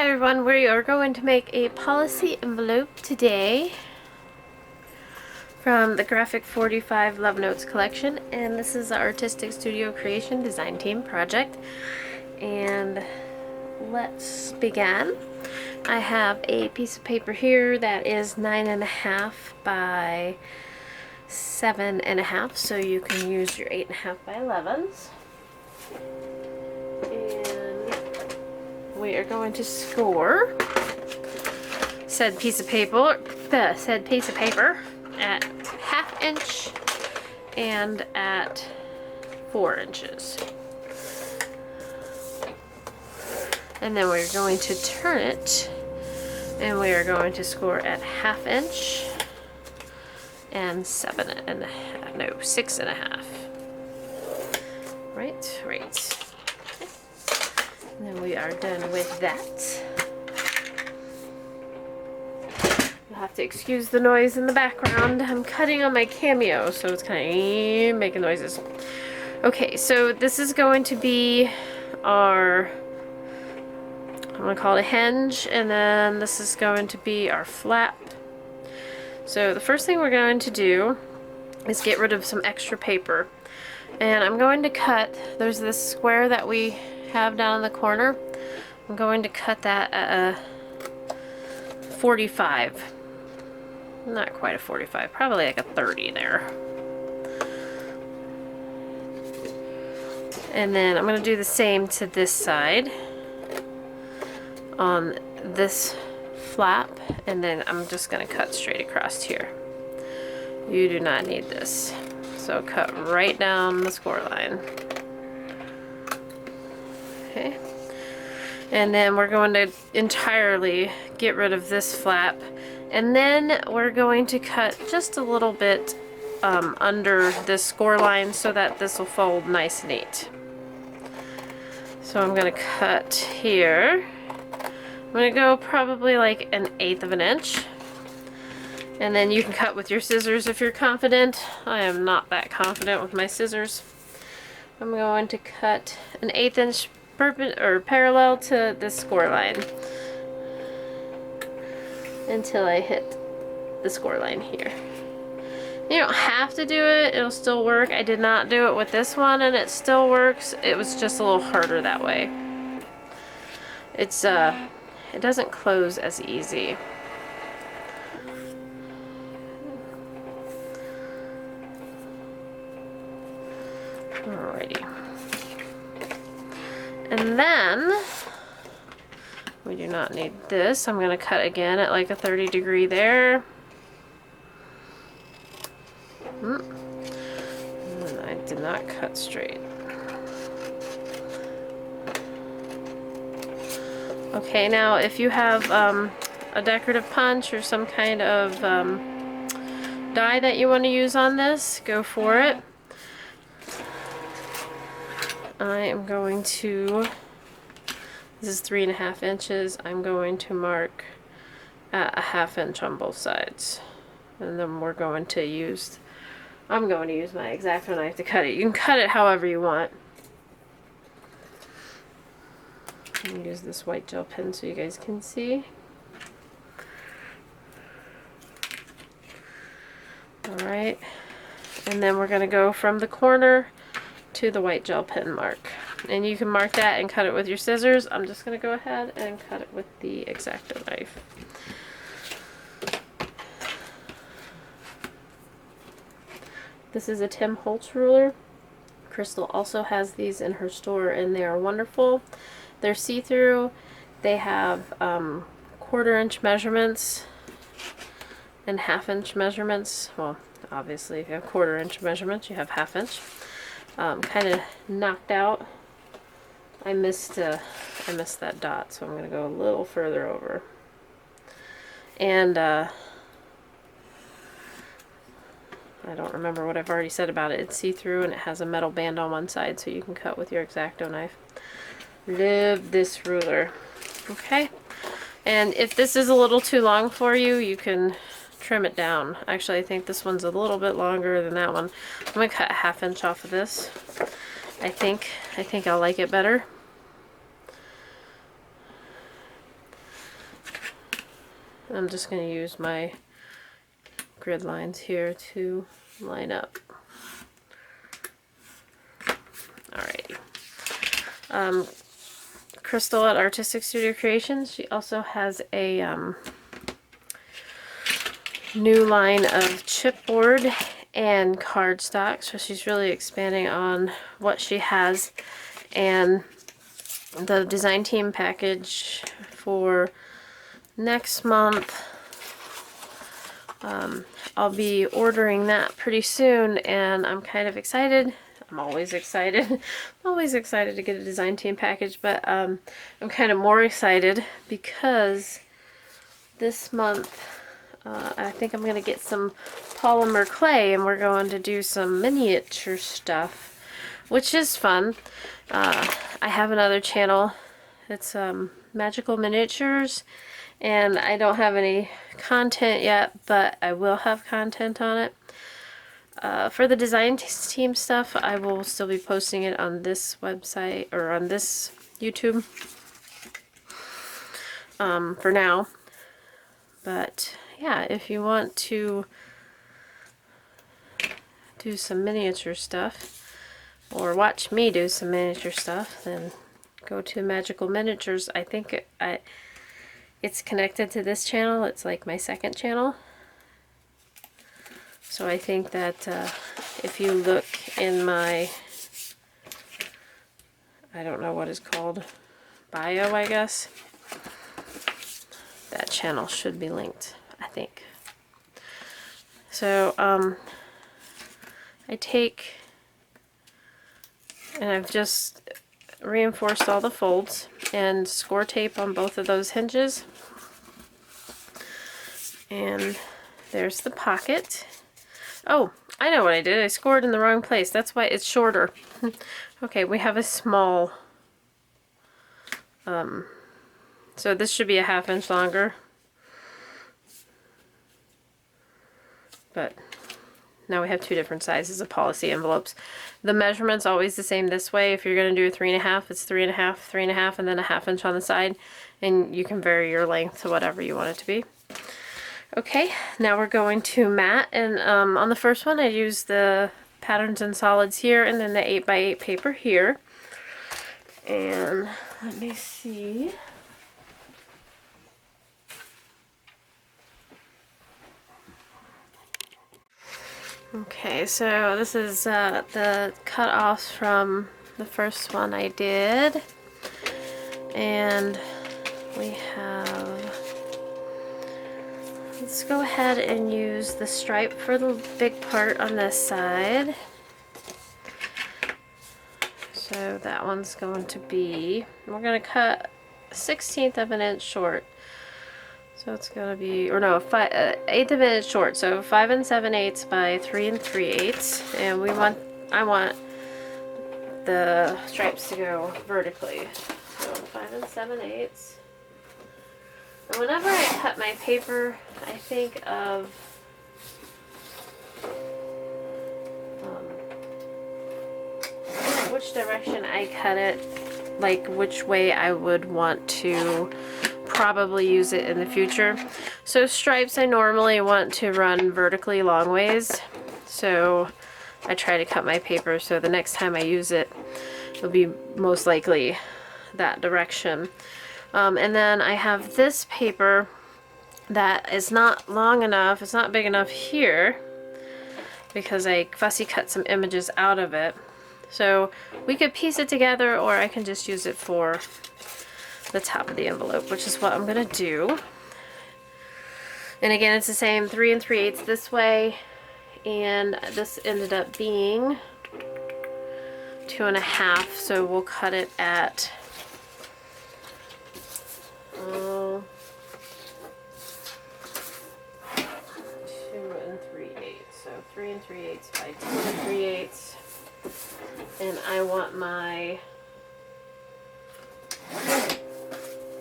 Hi everyone, we are going to make a policy envelope today from the Graphic 45 Love Notes collection, and this is the Artistic Studio Creation Design Team project. And let's begin. I have a piece of paper here that is 9.5 by 7.5, so you can use your 8.5 by 11s. We are going to score said piece of paper at 1/2 inch and at 4 inches. And then we're going to turn it and we are going to score at 1/2 inch and 6.5. Right. And then we are done with that. You'll have to excuse the noise in the background. I'm cutting on my Cameo, so it's kind of making noises. Okay, so this is going to be our, I'm going to call it a hinge, and then this is going to be our flap. So the first thing we're going to do is get rid of some extra paper. And I'm going to cut, there's this square that we have down in the corner. I'm going to cut that at a 45. Not quite a 45, probably like a 30 there. And then I'm going to do the same to this side on this flap, and then I'm just going to cut straight across here. You do not need this. So cut right down the score line. Okay. And then we're going to entirely get rid of this flap. And then we're going to cut just a little bit under this score line so that this will fold nice and neat. So I'm going to cut here. I'm going to go probably like 1/8 of an inch. And then you can cut with your scissors if you're confident. I am not that confident with my scissors. I'm going to cut 1/8 inch parallel to this score line until I hit the score line here. You don't have to do it, it'll still work. I did not do it with this one and it still works. It was just a little harder that way. It doesn't close as easy. Alrighty. And then we do not need this. I'm going to cut again at like a 30 degree there. And I did not cut straight. Okay, now if you have a decorative punch or some kind of die that you want to use on this, go for it. I am going to, this is 3.5 inches, I'm going to mark at a 1/2 inch on both sides. And then we're going to use, I'm going to use my X-Acto knife to cut it. You can cut it however you want. I'm going to use this white gel pen so you guys can see. Alright, and then we're going to go from the corner to the white gel pen mark. And you can mark that and cut it with your scissors. I'm just going to go ahead and cut it with the X-Acto knife. This is a Tim Holtz ruler. Crystal also has these in her store and they are wonderful. They're see-through. They have 1/4 inch measurements and 1/2 inch measurements. Well, obviously if you have 1/4 inch measurements, you have 1/2 inch. Kind of knocked out. I missed that dot, so I'm going to go a little further over. And I don't remember what I've already said about it. It's see-through and it has a metal band on one side, so you can cut with your X-Acto knife. Love this ruler. Okay, and if this is a little too long for you, you can trim it down. Actually, I think this one's a little bit longer than that one. I'm going to cut 1/2 inch off of this. I think I'll like it better. I'm just going to use my grid lines here to line up. Alrighty. Crystal at Artistic Studio Creations, she also has a new line of chipboard and cardstock, so she's really expanding on what she has. And the design team package for next month, I'll be ordering that pretty soon, and I'm kind of excited. I'm always excited. I'm always excited to get a design team package, but I'm kind of more excited because this month I think I'm going to get some polymer clay, and we're going to do some miniature stuff, which is fun. I have another channel. It's Magical Miniatures, and I don't have any content yet, but I will have content on it. For the design team stuff, I will still be posting it on this website, or on this YouTube, for now. But yeah, if you want to do some miniature stuff, or watch me do some miniature stuff, then go to Magical Miniatures. I think it's connected to this channel. It's like my second channel. So I think that if you look in my, I don't know what it's called, bio, I guess, that channel should be linked, I think. So I take, and I've just reinforced all the folds and score tape on both of those hinges. And there's the pocket. Oh, I know what I did. I scored in the wrong place. That's why it's shorter. Okay, we have a small, so this should be a 1/2 inch longer. But now we have two different sizes of policy envelopes. The measurement's always the same this way. If you're going to do a 3.5, it's 3.5, 3.5, and then a 1/2 inch on the side. And you can vary your length to whatever you want it to be. Okay, now we're going to mat, and on the first one I used the patterns and solids here, and then the 8x8 paper here. And let me see. Okay, so this is the cut-offs from the first one I did, and we have, let's go ahead and use the stripe for the big part on this side. So that one's going to be, we're going to cut 1/16 of an inch short. So it's going to be, or no, 1/8 of an inch short. So 5 7/8 by 3 3/8. And I want the stripes to go vertically. So 5 7/8. And whenever I cut my paper, I think of which direction I cut it, like which way I would want to probably use it in the future. So stripes I normally want to run vertically long ways, so I try to cut my paper so the next time I use it, it'll be most likely that direction. And then I have this paper that is not long enough, it's not big enough here, because I fussy cut some images out of it. So we could piece it together, or I can just use it for the top of the envelope, which is what I'm going to do. And again, it's the same 3 3/8 this way, and this ended up being 2.5, so we'll cut it at 2 3/8, so 3 3/8 by 2 3/8. And I want my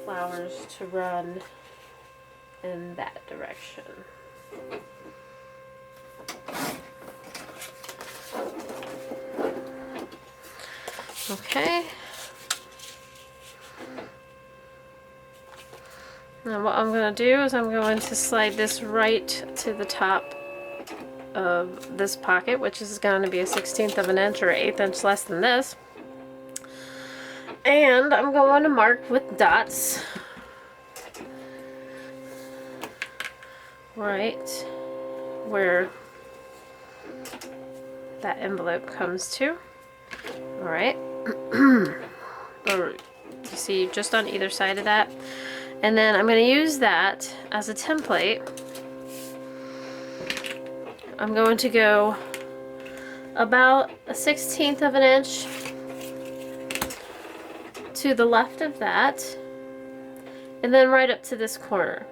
flowers to run in that direction. Okay. And what I'm going to do is I'm going to slide this right to the top of this pocket, which is going to be a 1/16 of an inch or 1/8 inch less than this. And I'm going to mark with dots right where that envelope comes to. All right. Or you see, just on either side of that. And then I'm going to use that as a template. I'm going to go about a 1/16 of an inch to the left of that, and then right up to this corner.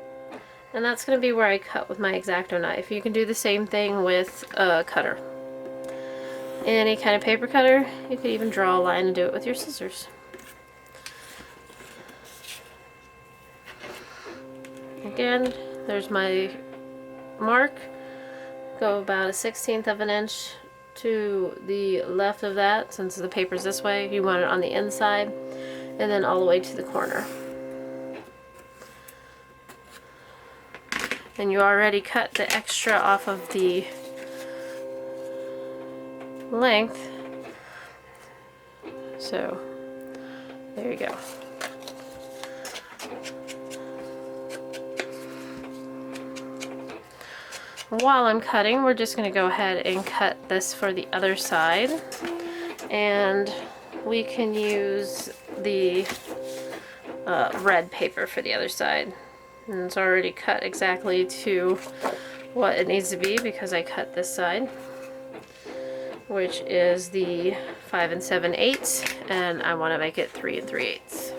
And that's going to be where I cut with my X-Acto knife. You can do the same thing with a cutter. Any kind of paper cutter. You could even draw a line and do it with your scissors. Again, there's my mark. Go about a 1/16 of an inch to the left of that, since the paper's this way. You want it on the inside, and then all the way to the corner. And you already cut the extra off of the length, so there you go. While I'm cutting, we're just going to go ahead and cut this for the other side, and we can use the red paper for the other side. And it's already cut exactly to what it needs to be because I cut this side, which is the 5 7/8, and I want to make it 3 3/8.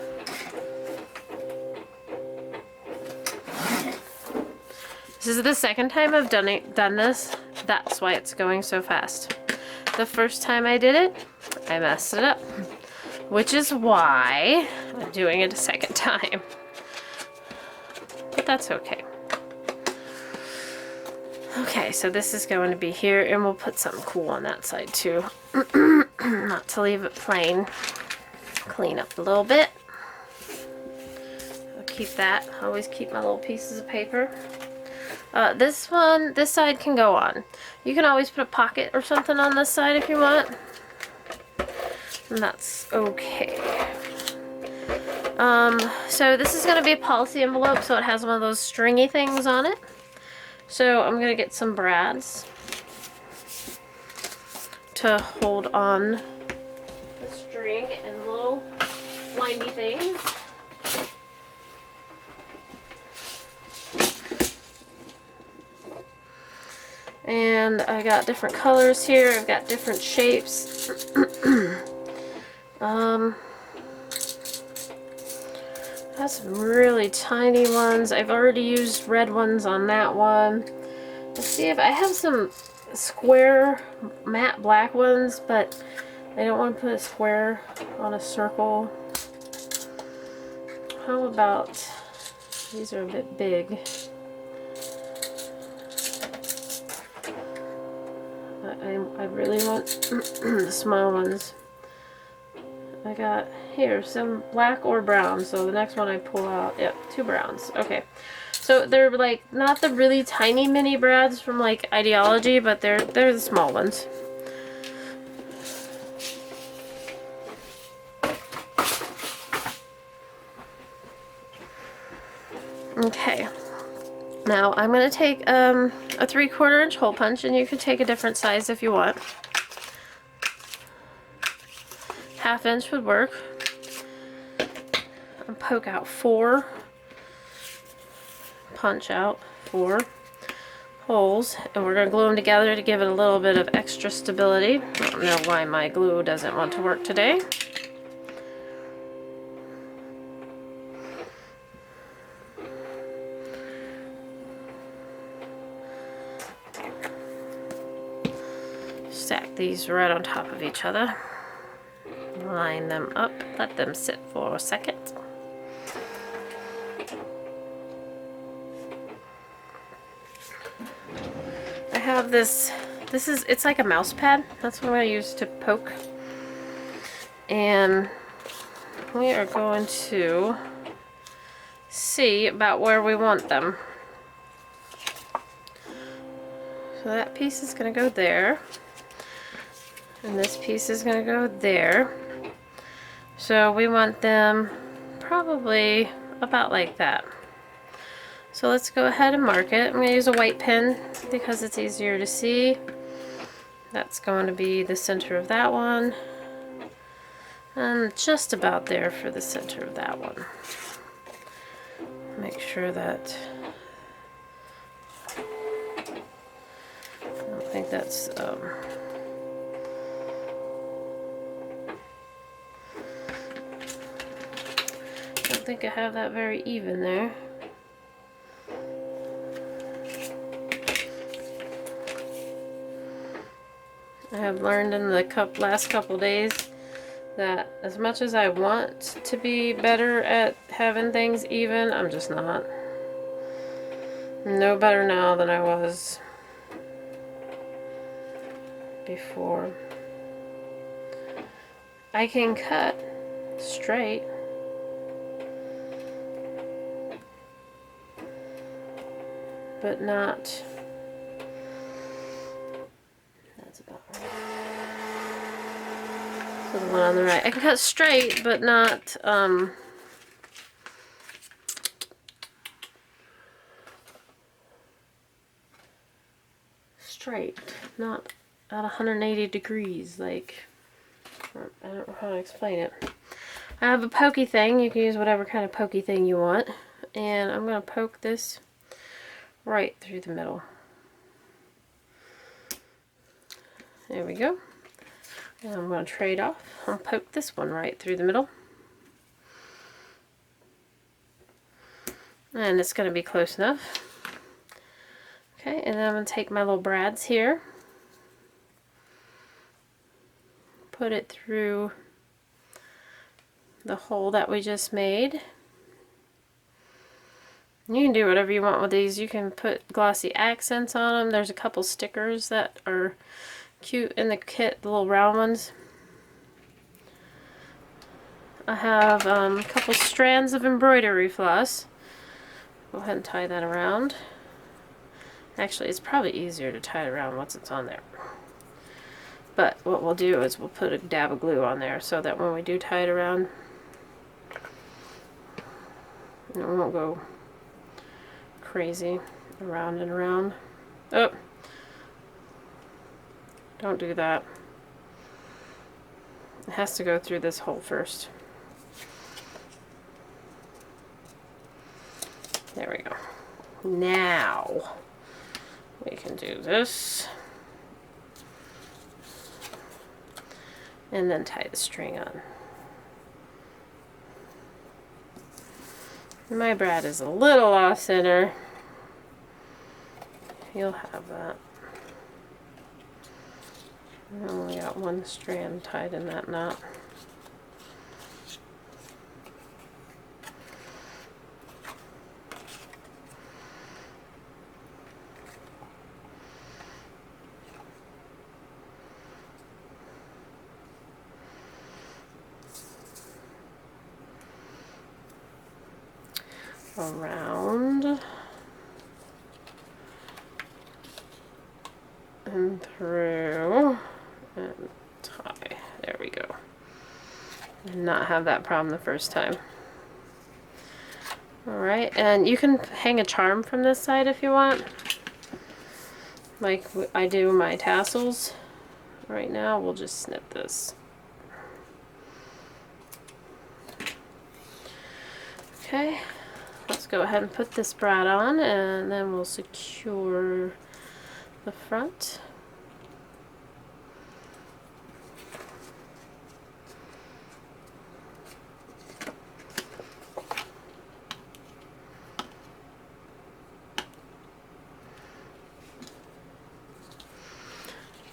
This is the second time I've done this. That's why it's going so fast. The first time I did it, I messed it up, which is why I'm doing it a second time. But that's okay. Okay, so this is going to be here, and we'll put something cool on that side too. Not to leave it plain. Clean up a little bit. I'll keep that. Always keep my little pieces of paper. This side can go on. You can always put a pocket or something on this side if you want. And that's okay. So this is going to be a policy envelope, so it has one of those stringy things on it. So I'm going to get some brads to hold on the string and little windy things. And I got different colors here. I've got different shapes. Got some really tiny ones. I've already used red ones on that one. Let's see if I have some square matte black ones, but I don't want to put a square on a circle. How about, these are a bit big. I really want the small ones. I got here some black or brown, so the next one I pull out, yep, 2 browns. Okay, so they're like not the really tiny mini brads from like Ideology, but they're the small ones. Okay, now I'm going to take a 3/4 inch hole punch, and you can take a different size if you want. 1/2 inch would work. And poke out 4, punch out 4 holes, and we're going to glue them together to give it a little bit of extra stability. I don't know why my glue doesn't want to work today. Stack these right on top of each other. Line them up, let them sit for a second. I have this is, it's like a mouse pad. That's what I'm going to use to poke. And we are going to see about where we want them. So that piece is going to go there, and this piece is going to go there. So we want them probably about like that. So let's go ahead and mark it. I'm going to use a white pen because it's easier to see. That's going to be the center of that one, and just about there for the center of that one. Make sure that, I don't think that's, I don't think I have that very even there. I have learned in the last couple days that as much as I want to be better at having things even, I'm just not. I'm no better now than I was before. I can cut straight, but not. That's about right. So the one on the right, I can cut straight, but not straight, not at 180 degrees. Like, I don't know how to explain it. I have a pokey thing. You can use whatever kind of pokey thing you want, and I'm going to poke this right through the middle. There we go. And I'm going to trade off. I'll poke this one right through the middle. And it's going to be close enough. Okay, and then I'm going to take my little brads here. Put it through the hole that we just made. You can do whatever you want with these. You can put glossy accents on them. There's a couple stickers that are cute in the kit, the little round ones. I have a couple strands of embroidery floss. Go ahead and tie that around. Actually, it's probably easier to tie it around once it's on there. But what we'll do is we'll put a dab of glue on there so that when we do tie it around, it won't go crazy around and around. Oh, don't do that. It has to go through this hole first. There we go. Now we can do this and then tie the string on. My brad is a little off center. You'll have that. I only got one strand tied in that knot. Around and through and tie. There we go. Did not have that problem the first time. Alright, and you can hang a charm from this side if you want, like I do my tassels. Right now we'll just snip this. Okay. Let's go ahead and put this brad on, and then we'll secure the front.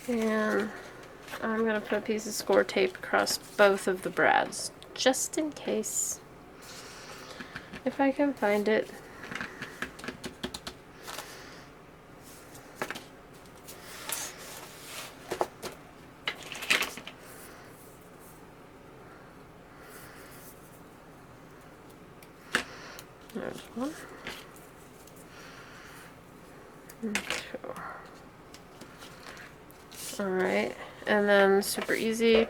And I'm going to put a piece of score tape across both of the brads, just in case. If I can find it. There's one. And two. Alright, and then super easy.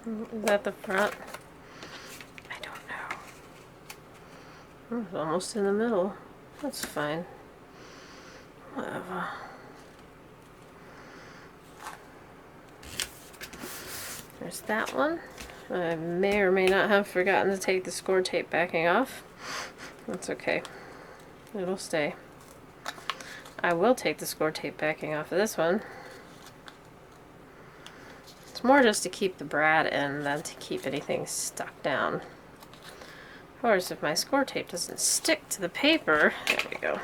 Is that the front? I don't know. Oh, it's almost in the middle. That's fine. Whatever. There's that one. I may or may not have forgotten to take the score tape backing off. That's okay. It'll stay. I will take the score tape backing off of this one. It's more just to keep the brad in than to keep anything stuck down. Of course, if my score tape doesn't stick to the paper, there we go.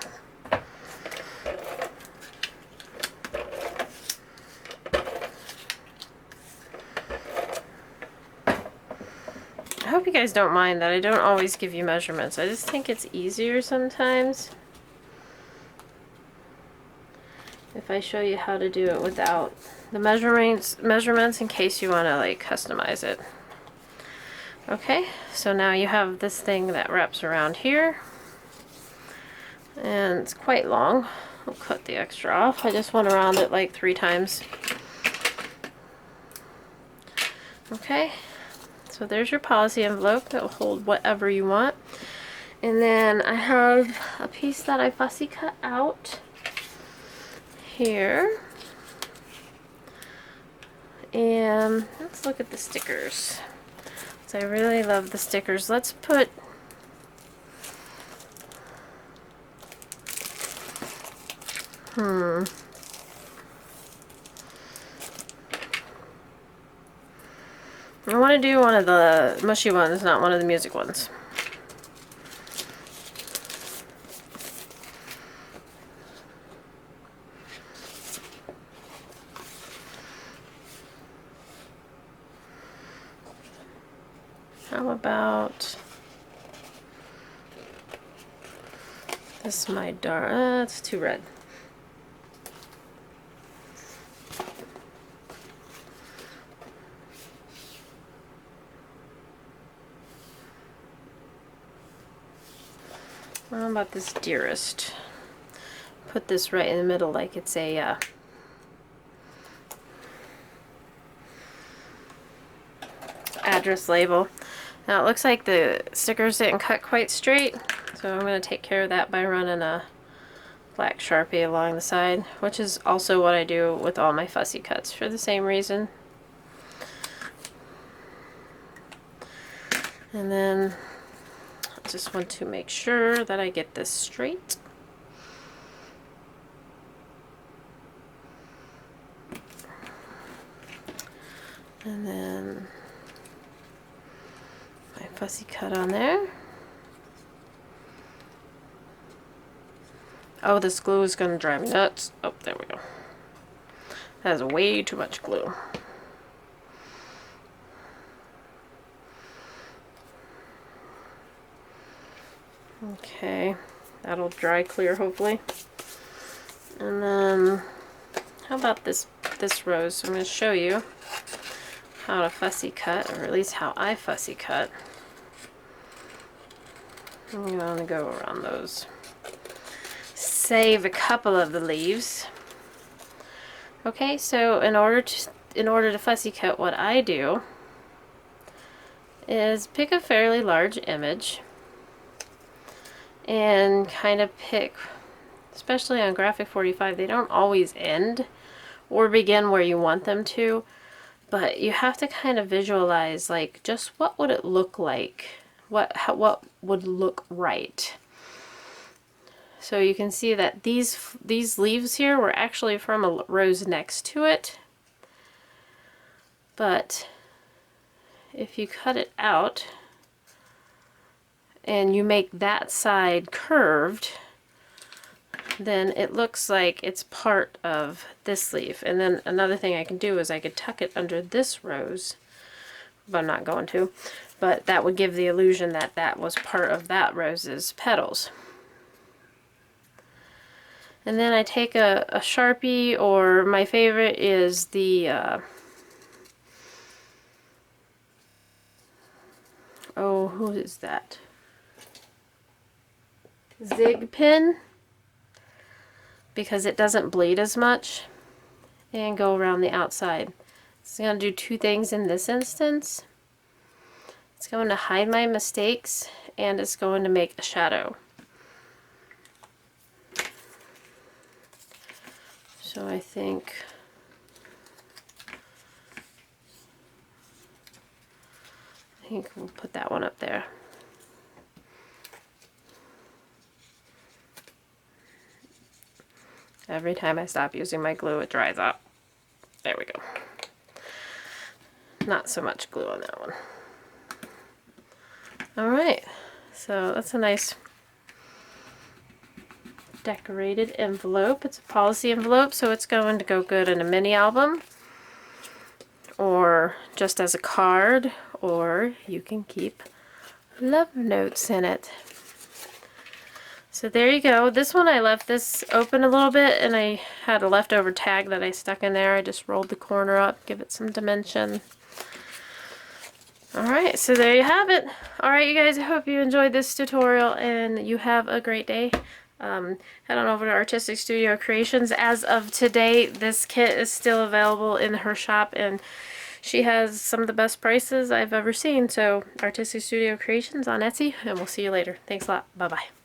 I hope you guys don't mind that I don't always give you measurements. I just think it's easier sometimes if I show you how to do it without the measurements in case you want to like customize it. Okay, so now you have this thing that wraps around here, and it's quite long. I'll cut the extra off. I just went around it like 3 times. Okay, so there's your policy envelope that will hold whatever you want. And then I have a piece that I fussy cut out here. And let's look at the stickers. So I really love the stickers. Let's put I want to do one of the mushy ones, not one of the music ones. How about this? My darn, it's too red. How about this dearest? Put this right in the middle like it's a address label. Now it looks like the stickers didn't cut quite straight, so I'm going to take care of that by running a black Sharpie along the side, which is also what I do with all my fussy cuts for the same reason. And then I just want to make sure that I get this straight. And then my fussy cut on there. Oh, this glue is going to drive me nuts. Oh, there we go. That is way too much glue. Okay, that'll dry clear hopefully. And then how about this rose? So I'm going to show you how to fussy cut, or at least how I fussy cut. I'm going to go around those. Save a couple of the leaves. Okay, so in order to fussy cut, what I do is pick a fairly large image and kind of pick, especially on Graphic 45, they don't always end or begin where you want them to, but you have to kind of visualize like just what would it look like, what would look right. So you can see that these leaves here were actually from a rose next to it, but if you cut it out and you make that side curved, then it looks like it's part of this leaf. And then another thing I can do is I could tuck it under this rose, but I'm not going to, but that would give the illusion that that was part of that rose's petals. And then I take a Sharpie, or my favorite is the, oh, who is that? Zig pen, because it doesn't bleed as much, and go around the outside. It's going to do two things in this instance. It's going to hide my mistakes, and it's going to make a shadow. So I think we'll put that one up there. Every time I stop using my glue, it dries up. There we go. Not so much glue on that one. Alright, so that's a nice decorated envelope. It's a policy envelope, so it's going to go good in a mini album, or just as a card, or you can keep love notes in it. So there you go. This one I left this open a little bit, and I had a leftover tag that I stuck in there. I just rolled the corner up, give it some dimension. Alright, so there you have it. Alright, you guys, I hope you enjoyed this tutorial and you have a great day. Head on over to Artistic Studio Creations. As of today, this kit is still available in her shop, and she has some of the best prices I've ever seen. So Artistic Studio Creations on Etsy, and we'll see you later. Thanks a lot. Bye-bye.